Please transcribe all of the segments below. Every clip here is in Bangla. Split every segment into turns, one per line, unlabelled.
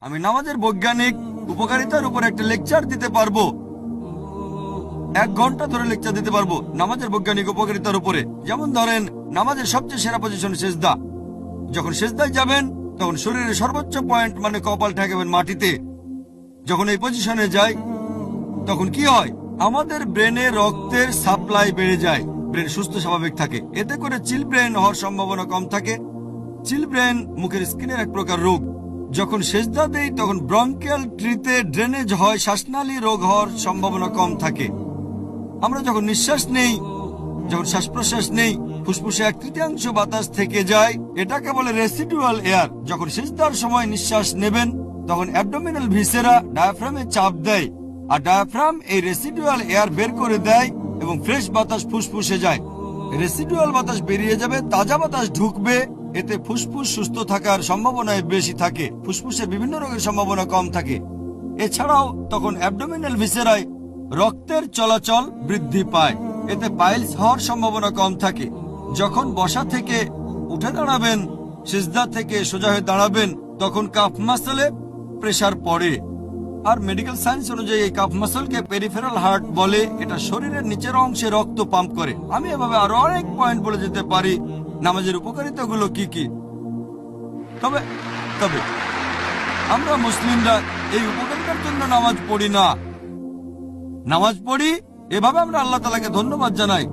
আমি নামাজের বৈজ্ঞানিক উপকারিতার উপর একটা লেকচার দিতে পারবো। 1 ঘন্টা ধরে লেকচার দিতে পারবো নামাজের বৈজ্ঞানিক উপকারিতার উপরে। যেমন ধরেন, নামাজের সবচেয়ে সেরা পজিশন সেজদা। যখন সেজদায় যাবেন তখন শরীরের সর্বোচ্চ পয়েন্ট মানে কপাল ঠেকাবেন মাটিতে। যখন এই পজিশনে যাই তখন কি হয়, আমাদের ব্রেনে রক্তের সাপ্লাই বেড়ে যায়, ব্রেন সুস্থ স্বাভাবিক থাকে। এতে করে চিল ব্রেন হওয়ার সম্ভাবনা কম থাকে। চিল ব্রেন মুখের স্কিনের এক প্রকার রোগ। যখন সেজদা দেই তখন ব্রঙ্কিয়াল ট্রিতে ড্রেনেজ হয়, শ্বাসনালী রোগ হওয়ার সম্ভাবনা কম থাকে। আমরা যখন নিঃশ্বাস নেই, যখন শ্বাস প্রশ্বাস নেই, ফুসফুসে 1/3 বাতাস থেকে যায়, এটাকে বলে রেসিডুয়াল এয়ার। যখন সেজদার সময় নিঃশ্বাস নেবেন তখন অ্যাবডোমিনাল ভিসেরা ডায়াফ্রামে চাপ দেয়, আর ডায়াফ্রাম এই রেসিডুয়াল এয়ার বের করে দেয় এবং ফ্রেশ বাতাস ফুসফুসে যায়। রেসিডুয়াল বাতাস বেরিয়ে যাবে, তাজা বাতাস ঢুকবে। এতে ফুসফুস সুস্থ থাকার সম্ভাবনা বেশি থাকে, ফুসফুসের বিভিন্ন রোগের সম্ভাবনা কম থাকে। এছাড়াও তখন অ্যাবডোমিনাল ভিসেরায় রক্তের চলাচল বৃদ্ধি পায়, এতে পাইলস হওয়ার সম্ভাবনা কম থাকে। যখন বসা থেকে উঠে দাঁড়াবেন, সিজদা থেকে সোজা হয়ে দাঁড়াবেন, তখন কাফ মাসলে প্রেসার পড়ে। আর মেডিকেল সায়েন্স অনুযায়ী এই কাফ মাসলকে পেরিফেরাল হার্ট বলে। এটা শরীরের নিচের অংশে রক্ত পাম্প করে। আমি এভাবে আরো অনেক পয়েন্ট বলে যেতে পারি নামাজের উপকারিতাগুলো কি কি। তবে তবে আমরা মুসলিমরা এই উপকারিতার জন্য নামাজ পড়ি না। নামাজ পড়ি এভাবে আমরা আল্লাহ তাআলাকে ধন্যবাদ জানাই।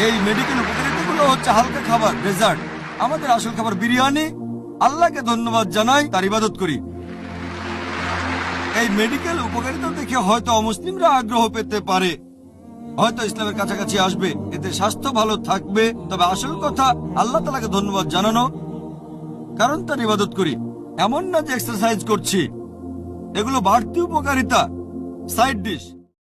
এই মেডিকেল উপকারিতাগুলো হচ্ছে হালকা খাবার, ডেজার্ট। আমাদের আসল খাবার বিরিয়ানি। আল্লাহকে ধন্যবাদ জানাই, তার ইবাদত করি। এই মেডিকেল উপকারিতা দেখে হয়তো অমুসলিমরা আগ্রহ পেতে পারে, হয়তো ইসলামের কাছাকাছি আসবে, এতে স্বাস্থ্য ভালো থাকবে। তবে আসল কথা আল্লাহ তাআলাকে ধন্যবাদ জানানো, কারণ তার ইবাদত করি। এমন না যে এক্সারসাইজ করছি। এগুলো বাড়তি উপকারিতা, সাইড ডিশ।